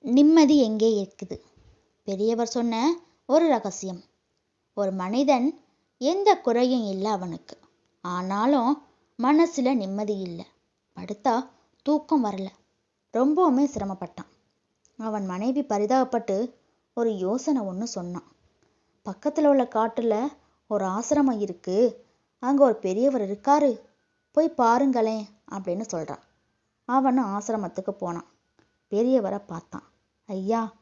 நிம்மதி எங்கே இருக்குது? பெரியவர் சொன்ன ஒரு ரகசியம். ஒரு மனிதன் எந்த குறையும் இல்லை அவனுக்கு. ஆனாலும் மனசுல நிம்மதி இல்லை. படுத்தா தூக்கம் வரல. ரொம்பவுமே சிரமப்பட்டான். அவன் மனைவி பரிதாபப்பட்டு ஒரு யோசனை ஒன்று சொன்னான். பக்கத்துல உள்ள காட்டுல ஒரு ஆசிரமம் இருக்கு, அங்க ஒரு பெரியவர் இருக்காரு, போய் பாருங்களேன் அப்படின்னு சொல்றான். அவனும் ஆசிரமத்துக்கு போனான். பெரியவரை பார்த்தான். ஐயா,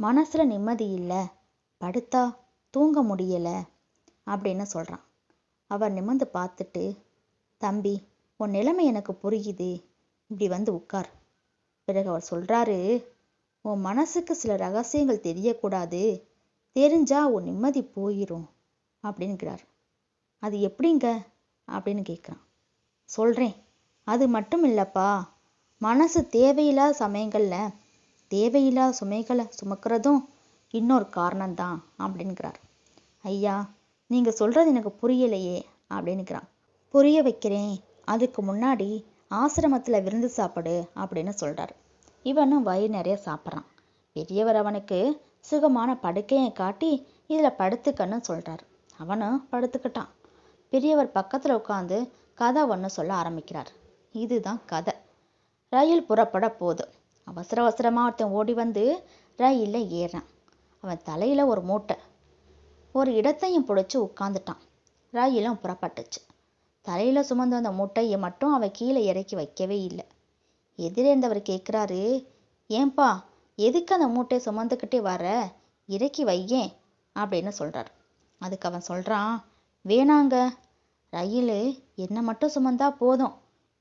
மனசுல நிம்மதி இல்லை, படுத்தா தூங்க முடியல அப்படின்னு சொல்றான். அவர் நிமிர்ந்து பார்த்துட்டு, தம்பி, உன் நிலைமை எனக்கு புரியுது, இப்படி வந்து உட்கார். பிறகு அவர் சொல்றாரு, உன் மனசுக்கு சில ரகசியங்கள் தெரியக்கூடாது, தெரிஞ்சா உன் நிம்மதி போயிரும் அப்படின்னுக்கிறார். அது எப்படிங்க அப்படின்னு கேட்குறான். சொல்றேன். அது மட்டும் இல்லப்பா, மனசு தேவையில்லாத சமயங்கள்ல தேவையில்லாத சுமைகளை சுமக்கிறதும் இன்னொரு காரணம்தான் அப்படின்கிறார். ஐயா, நீங்க சொல்றது எனக்கு புரியலையே அப்படின்னுக்கிறான். புரிய வைக்கிறேன், அதுக்கு முன்னாடி ஆசிரமத்துல விருந்து சாப்பிடு அப்படின்னு சொல்றாரு. இவனும் வயிறு நிறைய சாப்பிட்றான். பெரியவர் அவனுக்கு சுகமான படுக்கையை காட்டி இதுல படுத்துக்கன்னு சொல்றாரு. அவனும் படுத்துக்கிட்டான். பெரியவர் பக்கத்துல உட்காந்து கதை ஒன்று சொல்ல ஆரம்பிக்கிறார். இதுதான் கதை. ரயில் புறப்பட போகுது. அவசர அவசரமா ஒருத்தன் ஓடி வந்து ரயில்ல ஏறான். அவன் தலையில ஒரு மூட்டை. ஒரு இடத்தையும் பிடிச்சி உட்காந்துட்டான். ரயிலும் புறப்பட்டுச்சு. தலையில சுமந்து அந்த மூட்டையை மட்டும் அவன் கீழே இறக்கி வைக்கவே இல்லை. எதிரே இருந்தவர் கேட்குறாரு, ஏன்பா, எதுக்கு அந்த மூட்டையை சுமந்துக்கிட்டே வர, இறக்கி வையேன் அப்படின்னு சொல்றாரு. அதுக்கு அவன் சொல்றான், வேணாங்க, ரயில் என்னை மட்டும் சுமந்தா போதும்,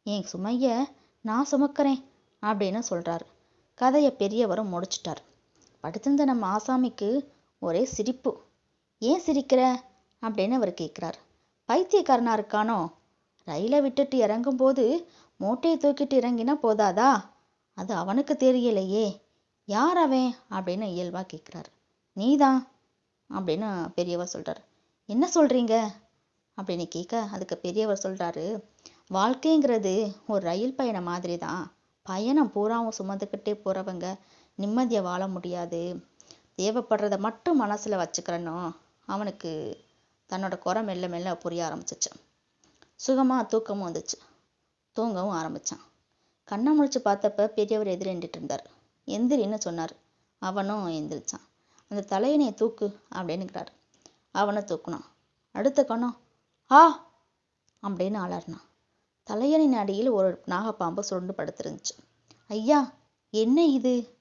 என் சுமைய நான் சுமக்கிறேன் அப்படின்னு சொல்றாரு. கதையை பெரியவரும் முடிச்சிட்டார். படுத்திருந்த நம்ம ஆசாமிக்கு ஒரே சிரிப்பு. ஏன் சிரிக்கிற அப்படின்னு அவர் கேட்குறார். பைத்தியக்காரனா இருக்கானோ? ரயிலை விட்டுட்டு இறங்கும் போது மூட்டையை தூக்கிட்டு இறங்கினா போதாதா? அது அவனுக்கு தெரியலையே. யார் அவன் அப்படின்னு இயல்பா கேட்குறாரு. நீதான் அப்படின்னு பெரியவர் சொல்றாரு. என்ன சொல்றீங்க அப்படின்னு கேட்க, அதுக்கு பெரியவர் சொல்றாரு, வாழ்க்கைங்கிறது ஒரு ரயில் பயணம் மாதிரி தான். பயணம் பூராவும் சுமந்துக்கிட்டே போறவங்க நிம்மதியை வாழ முடியாது. தேவைப்படுறத மட்டும் மனசுல வச்சுக்கிறனோ அவனுக்கு தன்னோட குறை மெல்ல மெல்ல புரிய ஆரம்பிச்சிச்சு. சுகமா தூக்கமும் வந்துச்சு. தூங்கவும் ஆரம்பிச்சான். கண்ணை முழிச்சு பார்த்தப்ப பெரியவர் எதிரே நின்றுட்டு இருந்தார். எந்திரின்னு சொன்னார். அவனும் எந்திரிச்சான். அந்த தலையணையை தூக்கு அப்படின்னுக்கிறார். அவனை தூக்குனான். அடுத்த கணம் ஆ அப்படின்னு அலறினான். தலையணின் அடியில் ஒரு நாகப்பாம்பு சுருண்டு படுத்திருந்துச்சு. ஐயா, என்ன இது